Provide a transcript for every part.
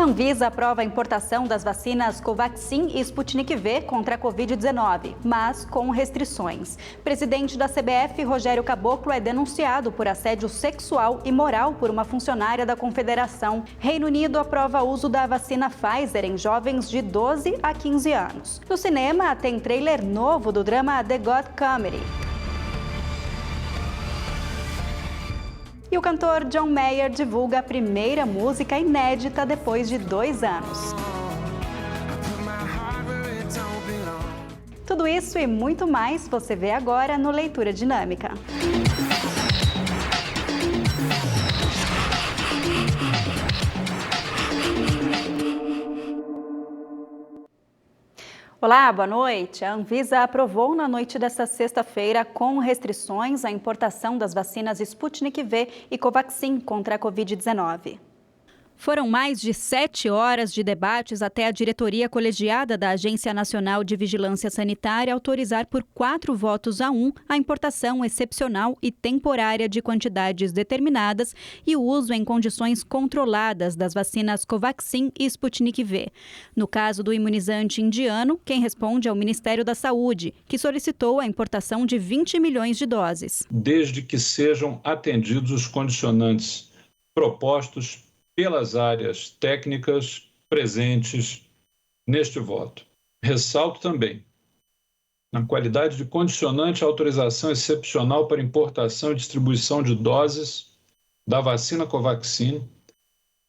Anvisa aprova a importação das vacinas Covaxin e Sputnik V contra a Covid-19, mas com restrições. Presidente da CBF, Rogério Caboclo, é denunciado por assédio sexual e moral por uma funcionária da Confederação. Reino Unido aprova o uso da vacina Pfizer em jovens de 12 a 15 anos. No cinema, tem trailer novo do drama The God Comedy. E o cantor John Mayer divulga a primeira música inédita depois de 2 anos. Tudo isso e muito mais você vê agora no Leitura Dinâmica. Olá, boa noite. A Anvisa aprovou na noite desta sexta-feira, com restrições, a importação das vacinas Sputnik V e Covaxin contra a Covid-19. Foram mais de 7 horas de debates até a diretoria colegiada da Agência Nacional de Vigilância Sanitária autorizar por 4 votos a 1 a importação excepcional e temporária de quantidades determinadas e o uso em condições controladas das vacinas Covaxin e Sputnik V. No caso do imunizante indiano, quem responde é o Ministério da Saúde, que solicitou a importação de 20 milhões de doses. Desde que sejam atendidos os condicionantes propostos pelas áreas técnicas presentes neste voto. Ressalto também, na qualidade de condicionante, a autorização excepcional para importação e distribuição de doses da vacina Covaxin,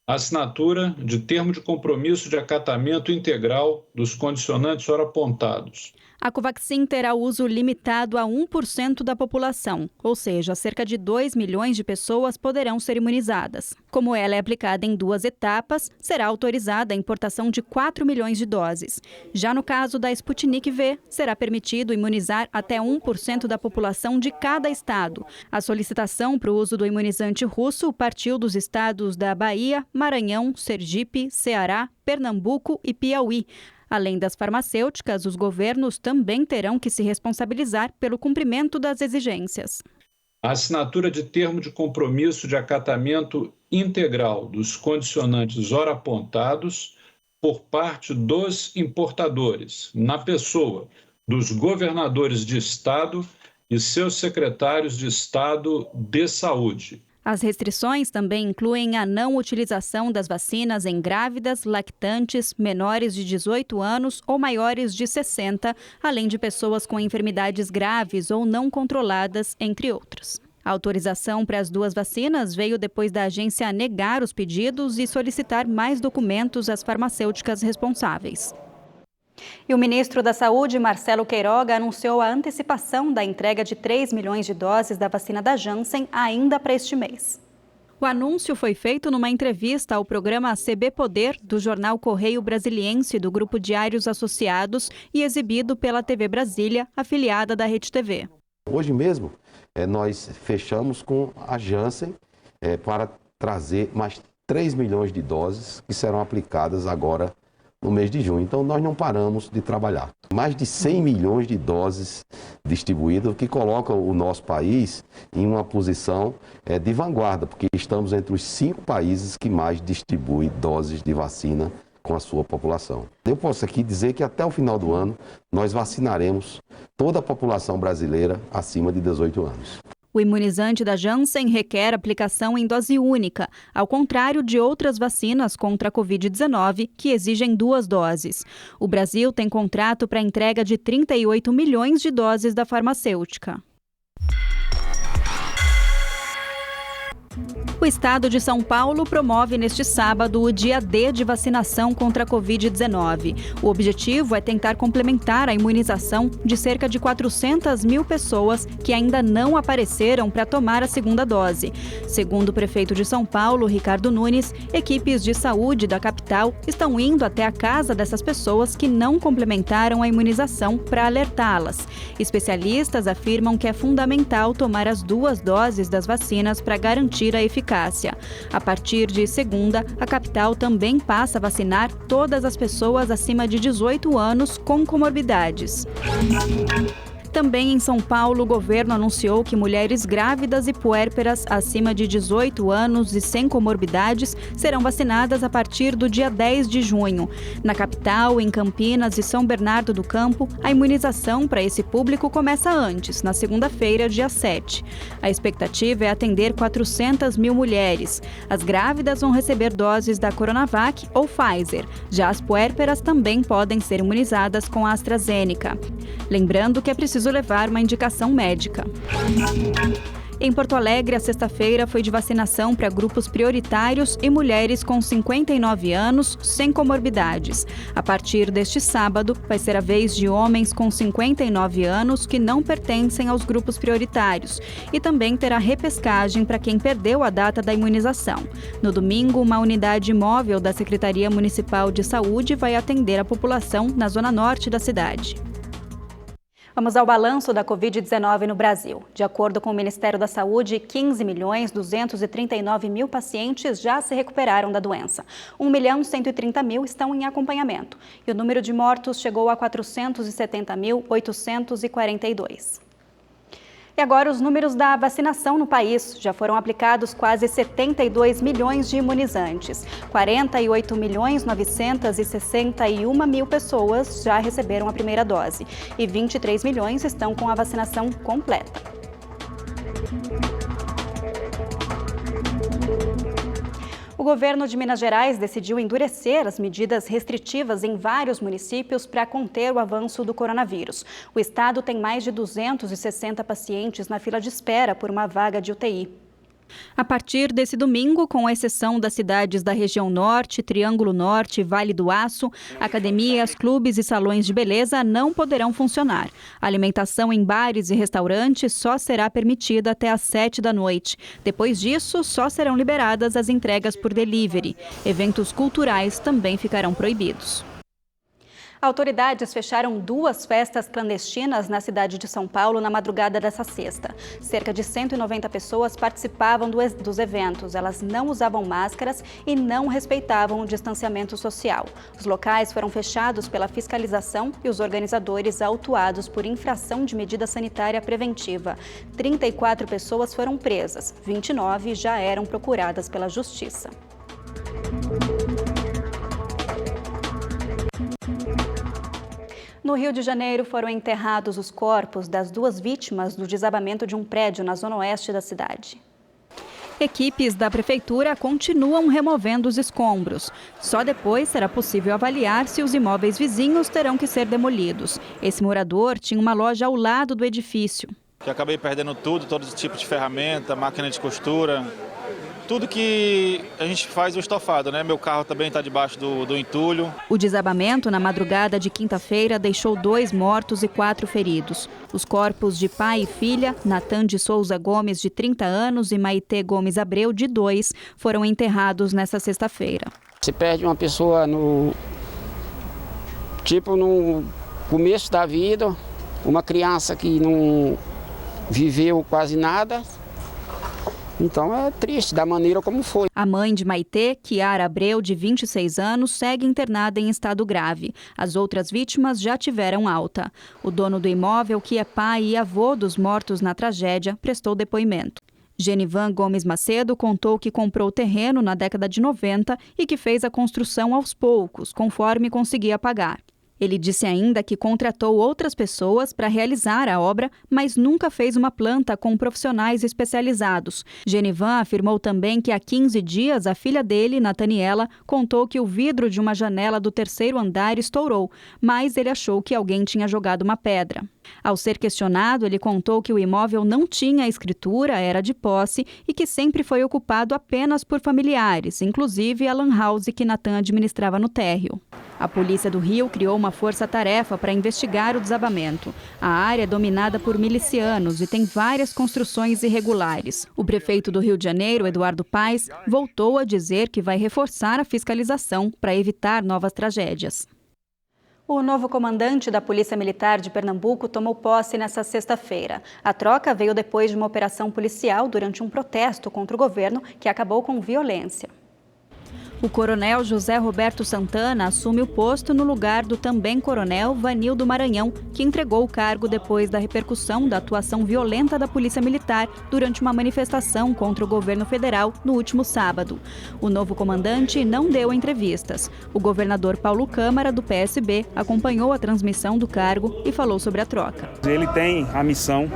a assinatura de termo de compromisso de acatamento integral dos condicionantes ora apontados. A Covaxin terá uso limitado a 1% da população, ou seja, cerca de 2 milhões de pessoas poderão ser imunizadas. Como ela é aplicada em 2 etapas, será autorizada a importação de 4 milhões de doses. Já no caso da Sputnik V, será permitido imunizar até 1% da população de cada estado. A solicitação para o uso do imunizante russo partiu dos estados da Bahia, Maranhão, Sergipe, Ceará, Pernambuco e Piauí. Além das farmacêuticas, os governos também terão que se responsabilizar pelo cumprimento das exigências. A assinatura de termo de compromisso de acatamento integral dos condicionantes ora apontados por parte dos importadores, na pessoa dos governadores de estado e seus secretários de estado de saúde. As restrições também incluem a não utilização das vacinas em grávidas, lactantes, menores de 18 anos ou maiores de 60, além de pessoas com enfermidades graves ou não controladas, entre outros. A autorização para as 2 vacinas veio depois da agência negar os pedidos e solicitar mais documentos às farmacêuticas responsáveis. E o ministro da Saúde, Marcelo Queiroga, anunciou a antecipação da entrega de 3 milhões de doses da vacina da Janssen ainda para este mês. O anúncio foi feito numa entrevista ao programa CB Poder, do jornal Correio Brasiliense do Grupo Diários Associados e exibido pela TV Brasília, afiliada da Rede TV. Hoje mesmo, nós fechamos com a Janssen para trazer mais 3 milhões de doses que serão aplicadas agora no mês de junho. Então, nós não paramos de trabalhar. Mais de 100 milhões de doses distribuídas, o que coloca o nosso país em uma posição de vanguarda, porque estamos entre os 5 países que mais distribuem doses de vacina com a sua população. Eu posso aqui dizer que até o final do ano, nós vacinaremos toda a população brasileira acima de 18 anos. O imunizante da Janssen requer aplicação em dose única, ao contrário de outras vacinas contra a Covid-19, que exigem 2 doses. O Brasil tem contrato para entrega de 38 milhões de doses da farmacêutica. O estado de São Paulo promove neste sábado o dia D de vacinação contra a Covid-19. O objetivo é tentar complementar a imunização de cerca de 400 mil pessoas que ainda não apareceram para tomar a segunda dose. Segundo o prefeito de São Paulo, Ricardo Nunes, equipes de saúde da capital estão indo até a casa dessas pessoas que não complementaram a imunização para alertá-las. Especialistas afirmam que é fundamental tomar as 2 doses das vacinas para garantir a eficácia. A partir de segunda, a capital também passa a vacinar todas as pessoas acima de 18 anos com comorbidades. Também em São Paulo, o governo anunciou que mulheres grávidas e puérperas acima de 18 anos e sem comorbidades serão vacinadas a partir do dia 10 de junho. Na capital, em Campinas e São Bernardo do Campo, a imunização para esse público começa antes, na segunda-feira, dia 7. A expectativa é atender 400 mil mulheres. As grávidas vão receber doses da Coronavac ou Pfizer. Já as puérperas também podem ser imunizadas com a AstraZeneca. Lembrando que é preciso levar uma indicação médica. Em Porto Alegre, a sexta-feira foi de vacinação para grupos prioritários e mulheres com 59 anos sem comorbidades. A partir deste sábado, vai ser a vez de homens com 59 anos que não pertencem aos grupos prioritários. E também terá repescagem para quem perdeu a data da imunização. No domingo, uma unidade móvel da Secretaria Municipal de Saúde vai atender a população na zona norte da cidade. Vamos ao balanço da Covid-19 no Brasil. De acordo com o Ministério da Saúde, 15.239.000 pacientes já se recuperaram da doença. 1.130.000 estão em acompanhamento. E o número de mortos chegou a 470.842. E agora os números da vacinação no país. Já foram aplicados quase 72 milhões de imunizantes. 48.961.000 pessoas já receberam a primeira dose. E 23 milhões estão com a vacinação completa. O governo de Minas Gerais decidiu endurecer as medidas restritivas em vários municípios para conter o avanço do coronavírus. O estado tem mais de 260 pacientes na fila de espera por uma vaga de UTI. A partir desse domingo, com exceção das cidades da região norte, Triângulo Norte e Vale do Aço, academias, clubes e salões de beleza não poderão funcionar. A alimentação em bares e restaurantes só será permitida até às 7 da noite. Depois disso, só serão liberadas as entregas por delivery. Eventos culturais também ficarão proibidos. Autoridades fecharam 2 festas clandestinas na cidade de São Paulo na madrugada dessa sexta. Cerca de 190 pessoas participavam dos eventos. Elas não usavam máscaras e não respeitavam o distanciamento social. Os locais foram fechados pela fiscalização e os organizadores autuados por infração de medida sanitária preventiva. 34 pessoas foram presas, 29 já eram procuradas pela Justiça. No Rio de Janeiro, foram enterrados os corpos das 2 vítimas do desabamento de um prédio na zona oeste da cidade. Equipes da prefeitura continuam removendo os escombros. Só depois será possível avaliar se os imóveis vizinhos terão que ser demolidos. Esse morador tinha uma loja ao lado do edifício. Eu acabei perdendo tudo, todo tipo de ferramenta, máquina de costura. Tudo que a gente faz o estofado, né? Meu carro também está debaixo do entulho. O desabamento na madrugada de quinta-feira deixou 2 mortos e 4 feridos. Os corpos de pai e filha, Natan de Souza Gomes, de 30 anos, e Maitê Gomes Abreu, de 2, foram enterrados nesta sexta-feira. Se perde uma pessoa no começo da vida, uma criança que não viveu quase nada. Então é triste da maneira como foi. A mãe de Maitê, Kiara Abreu, de 26 anos, segue internada em estado grave. As outras vítimas já tiveram alta. O dono do imóvel, que é pai e avô dos mortos na tragédia, prestou depoimento. Genivan Gomes Macedo contou que comprou o terreno na década de 90 e que fez a construção aos poucos, conforme conseguia pagar. Ele disse ainda que contratou outras pessoas para realizar a obra, mas nunca fez uma planta com profissionais especializados. Genivan afirmou também que há 15 dias a filha dele, Nataniela, contou que o vidro de uma janela do 3º andar estourou, mas ele achou que alguém tinha jogado uma pedra. Ao ser questionado, ele contou que o imóvel não tinha escritura, era de posse e que sempre foi ocupado apenas por familiares, inclusive a lan house que Natan administrava no térreo. A Polícia do Rio criou uma força-tarefa para investigar o desabamento. A área é dominada por milicianos e tem várias construções irregulares. O prefeito do Rio de Janeiro, Eduardo Paes, voltou a dizer que vai reforçar a fiscalização para evitar novas tragédias. O novo comandante da Polícia Militar de Pernambuco tomou posse nesta sexta-feira. A troca veio depois de uma operação policial durante um protesto contra o governo que acabou com violência. O coronel José Roberto Santana assume o posto no lugar do também coronel Vanildo Maranhão, que entregou o cargo depois da repercussão da atuação violenta da Polícia Militar durante uma manifestação contra o governo federal no último sábado. O novo comandante não deu entrevistas. O governador Paulo Câmara, do PSB, acompanhou a transmissão do cargo e falou sobre a troca. Ele tem a missão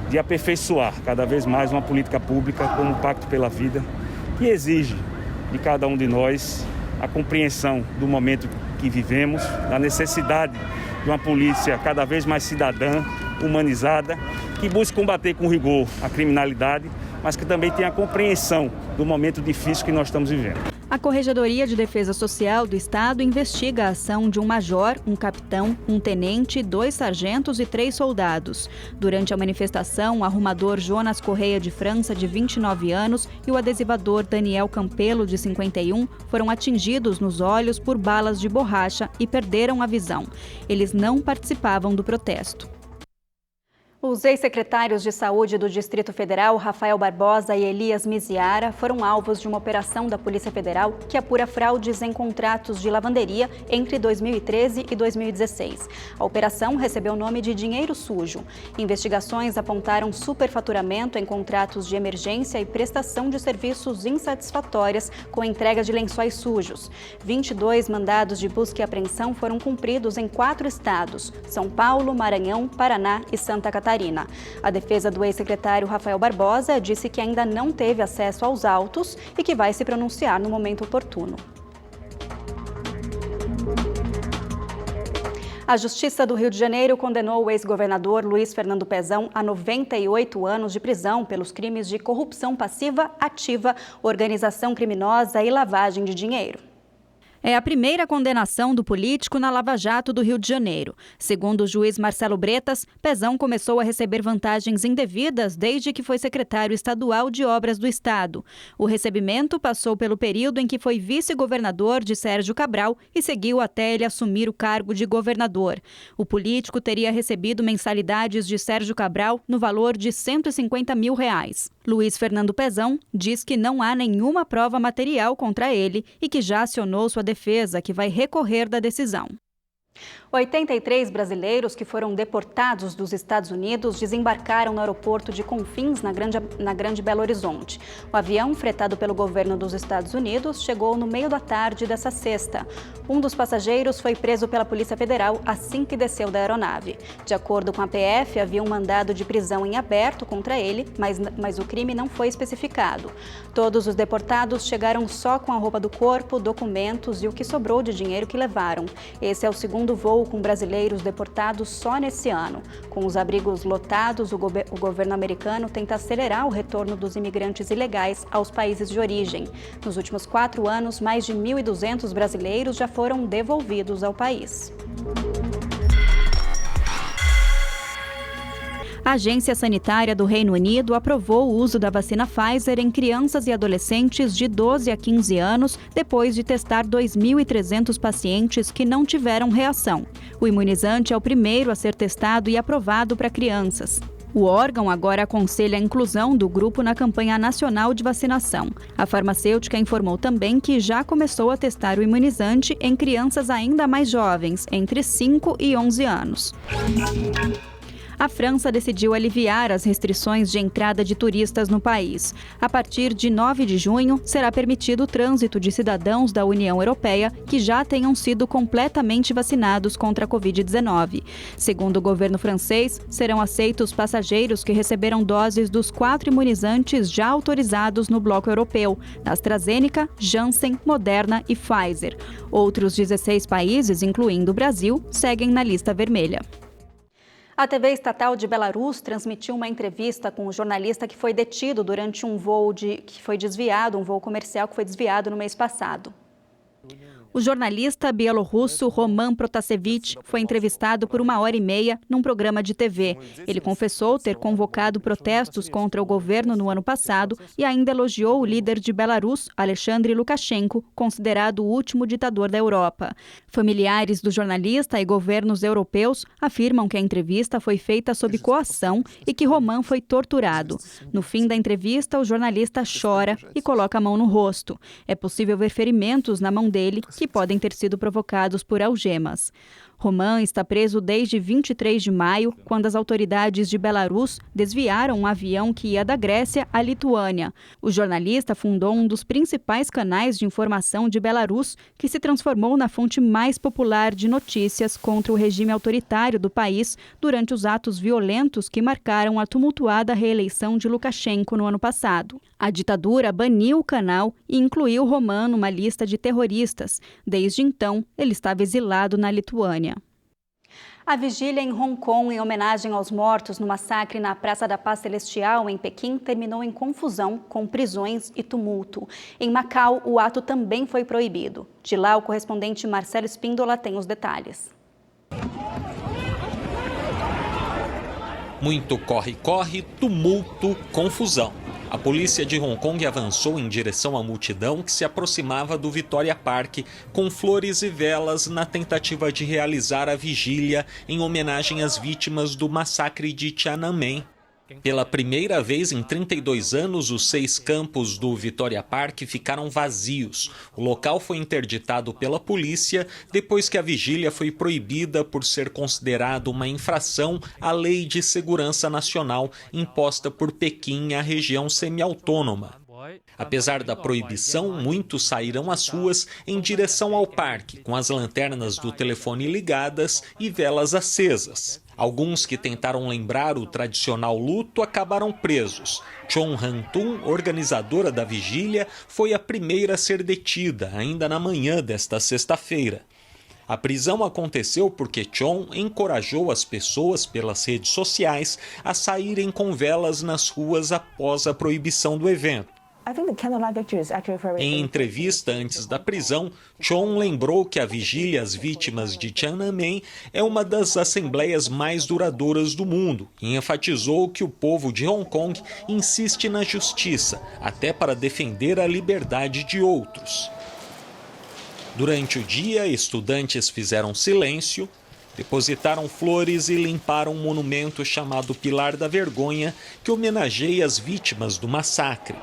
de aperfeiçoar cada vez mais uma política pública como o Pacto pela Vida, que exige de cada um de nós a compreensão do momento que vivemos, da necessidade de uma polícia cada vez mais cidadã, humanizada, que busque combater com rigor a criminalidade, mas que também tenha a compreensão do momento difícil que nós estamos vivendo. A Corregedoria de Defesa Social do Estado investiga a ação de um major, um capitão, um tenente, 2 sargentos e 3 soldados. Durante a manifestação, o arrumador Jonas Correia de França, de 29 anos, e o adesivador Daniel Campelo, de 51, foram atingidos nos olhos por balas de borracha e perderam a visão. Eles não participavam do protesto. Os ex-secretários de Saúde do Distrito Federal, Rafael Barbosa e Elias Miziara, foram alvos de uma operação da Polícia Federal que apura fraudes em contratos de lavanderia entre 2013 e 2016. A operação recebeu o nome de Dinheiro Sujo. Investigações apontaram superfaturamento em contratos de emergência e prestação de serviços insatisfatórias com entrega de lençóis sujos. 22 mandados de busca e apreensão foram cumpridos em 4 estados: São Paulo, Maranhão, Paraná e Santa Catarina. A defesa do ex-secretário Rafael Barbosa disse que ainda não teve acesso aos autos e que vai se pronunciar no momento oportuno. A Justiça do Rio de Janeiro condenou o ex-governador Luiz Fernando Pezão a 98 anos de prisão pelos crimes de corrupção passiva, ativa, organização criminosa e lavagem de dinheiro. É a primeira condenação do político na Lava Jato do Rio de Janeiro. Segundo o juiz Marcelo Bretas, Pezão começou a receber vantagens indevidas desde que foi secretário estadual de Obras do Estado. O recebimento passou pelo período em que foi vice-governador de Sérgio Cabral e seguiu até ele assumir o cargo de governador. O político teria recebido mensalidades de Sérgio Cabral no valor de R$150 mil. Luiz Fernando Pezão diz que não há nenhuma prova material contra ele e que já acionou sua defesa, que vai recorrer da decisão. 83 brasileiros que foram deportados dos Estados Unidos desembarcaram no aeroporto de Confins, na Grande Belo Horizonte. O avião, fretado pelo governo dos Estados Unidos, chegou no meio da tarde dessa sexta. Um dos passageiros foi preso pela Polícia Federal assim que desceu da aeronave. De acordo com a PF, havia um mandado de prisão em aberto contra ele, mas o crime não foi especificado. Todos os deportados chegaram só com a roupa do corpo, documentos e o que sobrou de dinheiro que levaram. Esse é o segundo voo com brasileiros deportados só nesse ano. Com os abrigos lotados, o governo americano tenta acelerar o retorno dos imigrantes ilegais aos países de origem. Nos últimos 4 anos, mais de 1.200 brasileiros já foram devolvidos ao país. A Agência Sanitária do Reino Unido aprovou o uso da vacina Pfizer em crianças e adolescentes de 12 a 15 anos, depois de testar 2.300 pacientes que não tiveram reação. O imunizante é o primeiro a ser testado e aprovado para crianças. O órgão agora aconselha a inclusão do grupo na campanha nacional de vacinação. A farmacêutica informou também que já começou a testar o imunizante em crianças ainda mais jovens, entre 5 e 11 anos. A França decidiu aliviar as restrições de entrada de turistas no país. A partir de 9 de junho, será permitido o trânsito de cidadãos da União Europeia que já tenham sido completamente vacinados contra a Covid-19. Segundo o governo francês, serão aceitos passageiros que receberam doses dos 4 imunizantes já autorizados no bloco europeu, da AstraZeneca, Janssen, Moderna e Pfizer. Outros 16 países, incluindo o Brasil, seguem na lista vermelha. A TV estatal de Belarus transmitiu uma entrevista com o jornalista que foi detido durante um voo comercial que foi desviado no mês passado. O jornalista bielorrusso Roman Protasevich foi entrevistado por 1h30 num programa de TV. Ele confessou ter convocado protestos contra o governo no ano passado e ainda elogiou o líder de Belarus, Alexandre Lukashenko, considerado o último ditador da Europa. Familiares do jornalista e governos europeus afirmam que a entrevista foi feita sob coação e que Roman foi torturado. No fim da entrevista, o jornalista chora e coloca a mão no rosto. É possível ver ferimentos na mão dele que podem ter sido provocados por algemas. Roman está preso desde 23 de maio, quando as autoridades de Belarus desviaram um avião que ia da Grécia à Lituânia. O jornalista fundou um dos principais canais de informação de Belarus, que se transformou na fonte mais popular de notícias contra o regime autoritário do país durante os atos violentos que marcaram a tumultuada reeleição de Lukashenko no ano passado. A ditadura baniu o canal e incluiu Roman numa lista de terroristas. Desde então, ele estava exilado na Lituânia. A vigília em Hong Kong, em homenagem aos mortos no massacre na Praça da Paz Celestial, em Pequim, terminou em confusão, com prisões e tumulto. Em Macau, o ato também foi proibido. De lá, o correspondente Marcelo Espíndola tem os detalhes. Muito corre-corre, tumulto, confusão. A polícia de Hong Kong avançou em direção à multidão que se aproximava do Victoria Park com flores e velas na tentativa de realizar a vigília em homenagem às vítimas do massacre de Tiananmen. Pela primeira vez em 32 anos, os 6 campos do Victoria Park ficaram vazios. O local foi interditado pela polícia depois que a vigília foi proibida por ser considerado uma infração à Lei de Segurança Nacional imposta por Pequim à região semi-autônoma. Apesar da proibição, muitos saíram às ruas em direção ao parque, com as lanternas do telefone ligadas e velas acesas. Alguns que tentaram lembrar o tradicional luto acabaram presos. Chon Han-tung, organizadora da vigília, foi a primeira a ser detida, ainda na manhã desta sexta-feira. A prisão aconteceu porque Chon encorajou as pessoas pelas redes sociais a saírem com velas nas ruas após a proibição do evento. Em entrevista antes da prisão, Chon lembrou que a vigília às vítimas de Tiananmen é uma das assembleias mais duradouras do mundo e enfatizou que o povo de Hong Kong insiste na justiça, até para defender a liberdade de outros. Durante o dia, estudantes fizeram silêncio, depositaram flores e limparam um monumento chamado Pilar da Vergonha, que homenageia as vítimas do massacre.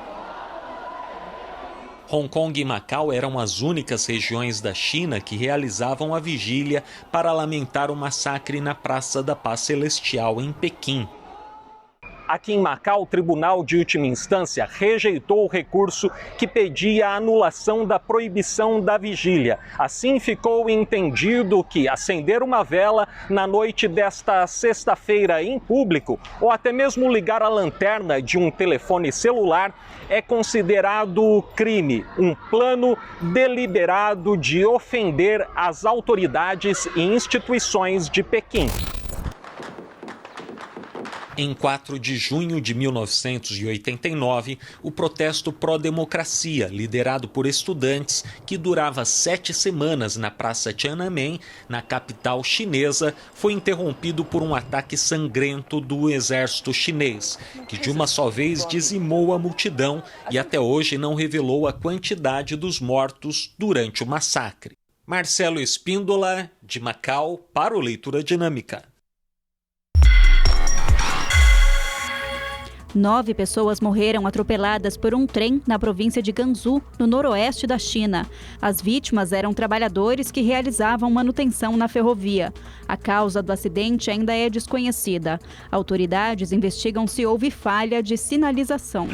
Hong Kong e Macau eram as únicas regiões da China que realizavam a vigília para lamentar o massacre na Praça da Paz Celestial, em Pequim. Aqui em Macau, o Tribunal de Última Instância rejeitou o recurso que pedia a anulação da proibição da vigília. Assim, ficou entendido que acender uma vela na noite desta sexta-feira em público, ou até mesmo ligar a lanterna de um telefone celular, é considerado crime, um plano deliberado de ofender as autoridades e instituições de Pequim. Em 4 de junho de 1989, o protesto pró-democracia, liderado por estudantes, que durava 7 semanas na Praça Tiananmen, na capital chinesa, foi interrompido por um ataque sangrento do exército chinês, que de uma só vez dizimou a multidão e até hoje não revelou a quantidade dos mortos durante o massacre. Marcelo Espíndola, de Macau, para o Leitura Dinâmica. 9 pessoas morreram atropeladas por um trem na província de Gansu, no noroeste da China. As vítimas eram trabalhadores que realizavam manutenção na ferrovia. A causa do acidente ainda é desconhecida. Autoridades investigam se houve falha de sinalização.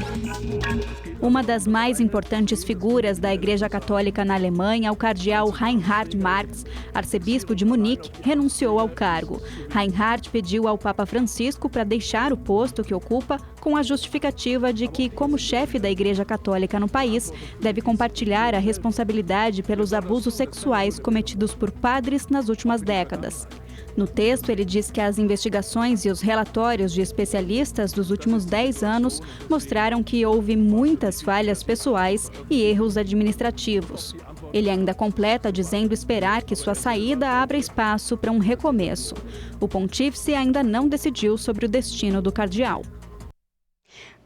Uma das mais importantes figuras da Igreja Católica na Alemanha, o cardeal Reinhard Marx, arcebispo de Munique, renunciou ao cargo. Reinhard pediu ao Papa Francisco para deixar o posto que ocupa, com a justificativa de que, como chefe da Igreja Católica no país, deve compartilhar a responsabilidade pelos abusos sexuais cometidos por padres nas últimas décadas. No texto, ele diz que as investigações e os relatórios de especialistas dos últimos 10 anos mostraram que houve muitas falhas pessoais e erros administrativos. Ele ainda completa dizendo esperar que sua saída abra espaço para um recomeço. O pontífice ainda não decidiu sobre o destino do cardeal.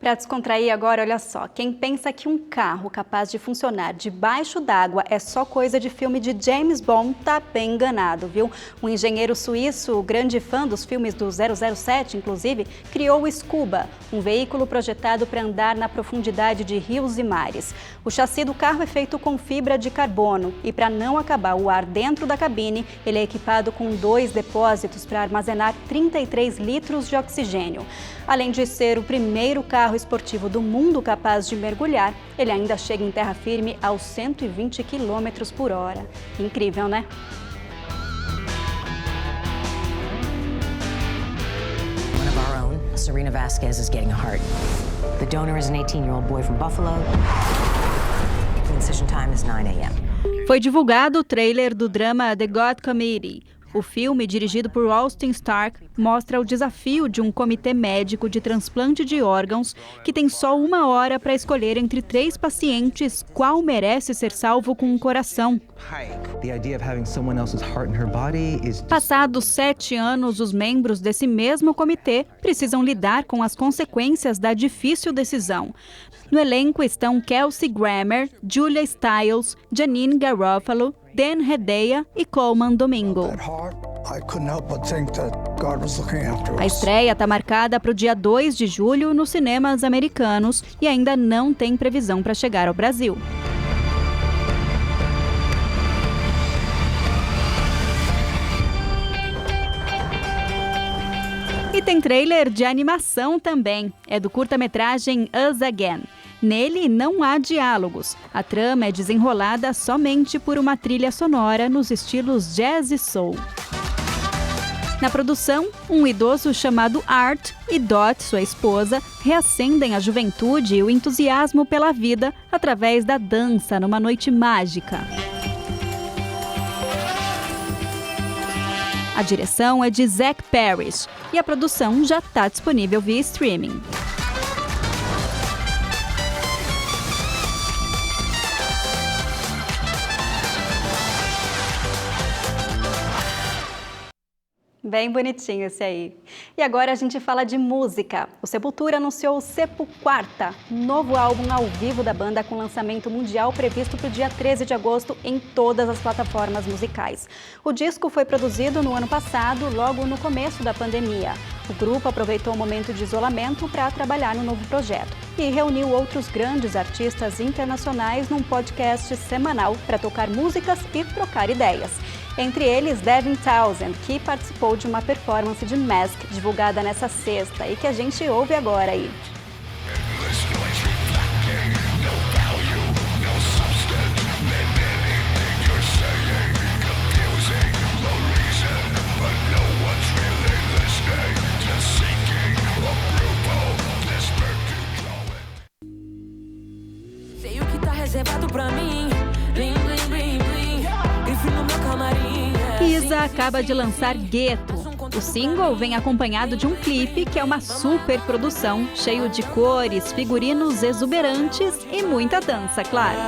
Para descontrair agora, olha só, quem pensa que um carro capaz de funcionar debaixo d'água é só coisa de filme de James Bond, tá bem enganado, viu? Um engenheiro suíço, grande fã dos filmes do 007, inclusive, criou o Scuba, um veículo projetado para andar na profundidade de rios e mares. O chassi do carro é feito com fibra de carbono e, para não acabar o ar dentro da cabine, ele é equipado com 2 depósitos para armazenar 33 litros de oxigênio. Além de ser o primeiro carro esportivo do mundo capaz de mergulhar, ele ainda chega em terra firme aos 120 km por hora. Incrível, né? One of our own, Serena Vasquez, is getting a heart. The donor is an 18-year-old boy from Buffalo. The incision time is 9 a.m. Foi divulgado o trailer do drama The God Committee. O filme, dirigido por Austin Stark, mostra o desafio de um comitê médico de transplante de órgãos que tem só 1 hora para escolher entre 3 pacientes qual merece ser salvo com um coração. Passados 7 anos, os membros desse mesmo comitê precisam lidar com as consequências da difícil decisão. No elenco estão Kelsey Grammer, Julia Stiles, Janine Garofalo, Dan Hedaya e Colman Domingo. A estreia está marcada para o dia 2 de julho nos cinemas americanos e ainda não tem previsão para chegar ao Brasil. E tem trailer de animação também. É do curta-metragem Us Again. Nele não há diálogos. A trama é desenrolada somente por uma trilha sonora nos estilos jazz e soul. Na produção, um idoso chamado Art e Dot, sua esposa, reacendem a juventude e o entusiasmo pela vida através da dança numa noite mágica. A direção é de Zach Parrish e a produção já está disponível via streaming. Bem bonitinho esse aí. E agora a gente fala de música. O Sepultura anunciou o Sepu-Quarta, novo álbum ao vivo da banda com lançamento mundial previsto para o dia 13 de agosto em todas as plataformas musicais. O disco foi produzido no ano passado, logo no começo da pandemia. O grupo aproveitou o momento de isolamento para trabalhar no novo projeto e reuniu outros grandes artistas internacionais num podcast semanal para tocar músicas e trocar ideias. Entre eles, Devin Townsend, que participou de uma performance de Mask divulgada nessa sexta e que a gente ouve agora aí. Sei o que tá reservado pra mim. Blim, blim, blim, blim. Grifo no meu camarim. Isa acaba de lançar Gueto. O single vem acompanhado de um clipe que é uma super produção, cheio de cores, figurinos exuberantes e muita dança, claro.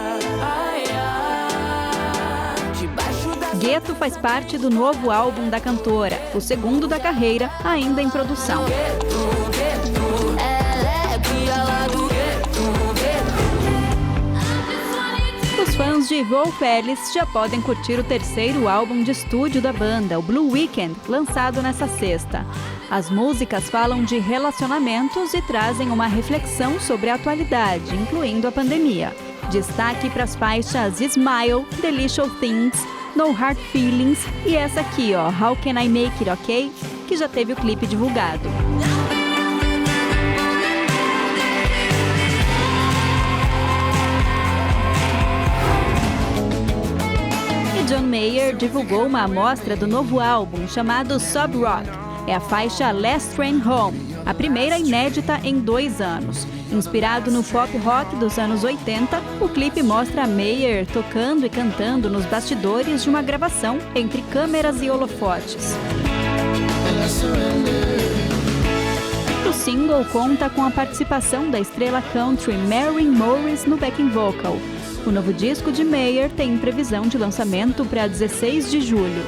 Gueto faz parte do novo álbum da cantora, o segundo da carreira, ainda em produção. Os fãs de Wolf Alice já podem curtir o terceiro álbum de estúdio da banda, o Blue Weekend, lançado nessa sexta. As músicas falam de relacionamentos e trazem uma reflexão sobre a atualidade, incluindo a pandemia. Destaque para as faixas Smile, Delicious Things, No Hard Feelings e essa aqui, How Can I Make It Okay, que já teve o clipe divulgado. John Mayer divulgou uma amostra do novo álbum chamado Sub Rock. É a faixa Last Train Home, a primeira inédita em 2 anos. Inspirado no pop rock dos anos 80, o clipe mostra Mayer tocando e cantando nos bastidores de uma gravação entre câmeras e holofotes. O single conta com a participação da estrela country Maren Morris no backing vocal. O novo disco de Mayer tem previsão de lançamento para 16 de julho.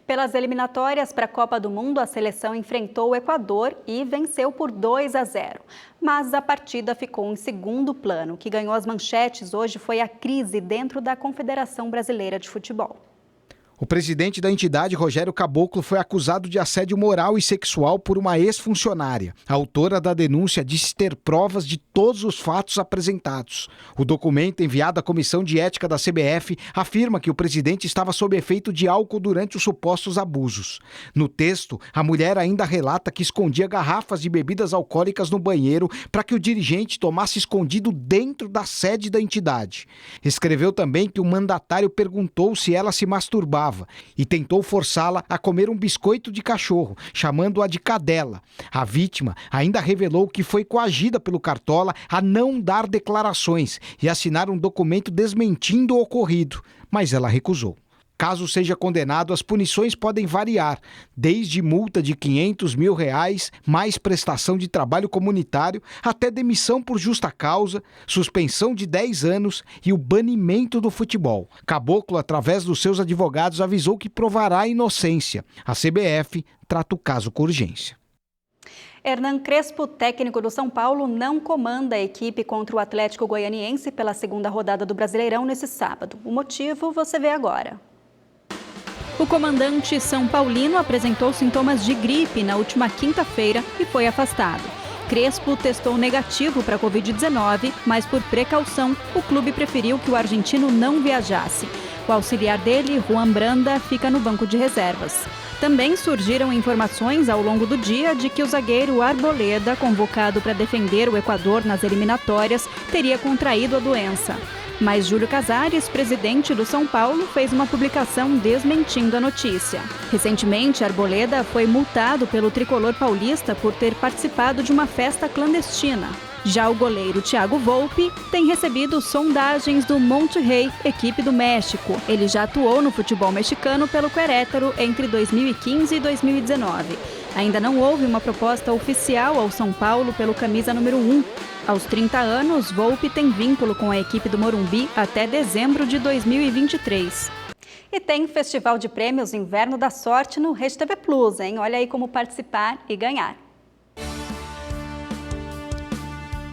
Pelas eliminatórias para a Copa do Mundo, a seleção enfrentou o Equador e venceu por 2-0. Mas a partida ficou em segundo plano. O que ganhou as manchetes hoje foi a crise dentro da Confederação Brasileira de Futebol. O presidente da entidade, Rogério Caboclo, foi acusado de assédio moral e sexual por uma ex-funcionária. A autora da denúncia disse ter provas de todos os fatos apresentados. O documento enviado à Comissão de Ética da CBF afirma que o presidente estava sob efeito de álcool durante os supostos abusos. No texto, a mulher ainda relata que escondia garrafas de bebidas alcoólicas no banheiro para que o dirigente tomasse escondido dentro da sede da entidade. Escreveu também que o mandatário perguntou se ela se masturbava e tentou forçá-la a comer um biscoito de cachorro, chamando-a de cadela. A vítima ainda revelou que foi coagida pelo Cartola a não dar declarações e assinar um documento desmentindo o ocorrido, mas ela recusou. Caso seja condenado, as punições podem variar, desde multa de R$500 mil, mais prestação de trabalho comunitário, até demissão por justa causa, suspensão de 10 anos e o banimento do futebol. Caboclo, através dos seus advogados, avisou que provará a inocência. A CBF trata o caso com urgência. Hernan Crespo, técnico do São Paulo, não comanda a equipe contra o Atlético Goianiense pela segunda rodada do Brasileirão nesse sábado. O motivo você vê agora. O comandante São Paulino apresentou sintomas de gripe na última quinta-feira e foi afastado. Crespo testou negativo para a Covid-19, mas por precaução, o clube preferiu que o argentino não viajasse. O auxiliar dele, Juan Branda, fica no banco de reservas. Também surgiram informações ao longo do dia de que o zagueiro Arboleda, convocado para defender o Equador nas eliminatórias, teria contraído a doença. Mas Júlio Casares, presidente do São Paulo, fez uma publicação desmentindo a notícia. Recentemente, Arboleda foi multado pelo tricolor paulista por ter participado de uma festa clandestina. Já o goleiro Thiago Volpi tem recebido sondagens do Monterrey, equipe do México. Ele já atuou no futebol mexicano pelo Querétaro entre 2015 e 2019. Ainda não houve uma proposta oficial ao São Paulo pelo camisa número 1. Aos 30 anos, Volpi tem vínculo com a equipe do Morumbi até dezembro de 2023. E tem Festival de Prêmios Inverno da Sorte no Rede TV Plus, hein? Olha aí como participar e ganhar.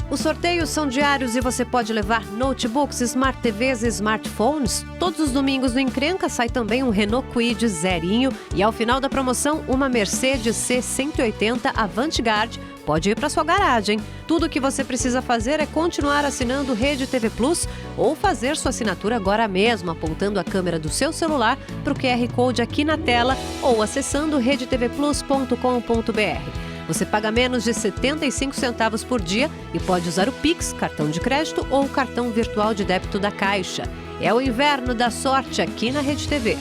Os sorteios são diários e você pode levar notebooks, smart TVs e smartphones. Todos os domingos no Encrenca sai também um Renault Kwid zerinho e ao final da promoção uma Mercedes C180 Avantgarde. Pode ir para sua garagem. Tudo o que você precisa fazer é continuar assinando Rede TV Plus ou fazer sua assinatura agora mesmo, apontando a câmera do seu celular para o QR Code aqui na tela ou acessando redetvplus.com.br. Você paga menos de 75 centavos por dia e pode usar o Pix, cartão de crédito ou cartão virtual de débito da Caixa. É o inverno da sorte aqui na Rede TV.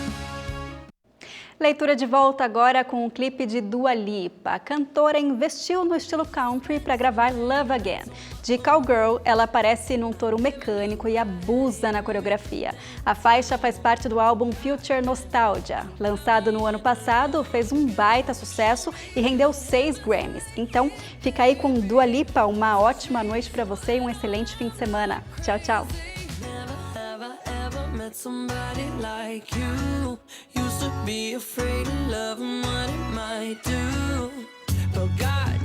Leitura de volta agora com o clipe de Dua Lipa. A cantora investiu no estilo country para gravar Love Again. De cowgirl, ela aparece num touro mecânico e abusa na coreografia. A faixa faz parte do álbum Future Nostalgia. Lançado no ano passado, fez um baita sucesso e rendeu 6 Grammys. Então, fica aí com Dua Lipa. Uma ótima noite para você e um excelente fim de semana. Tchau, tchau. Met somebody like you. Used to be afraid of love and what it might do. But God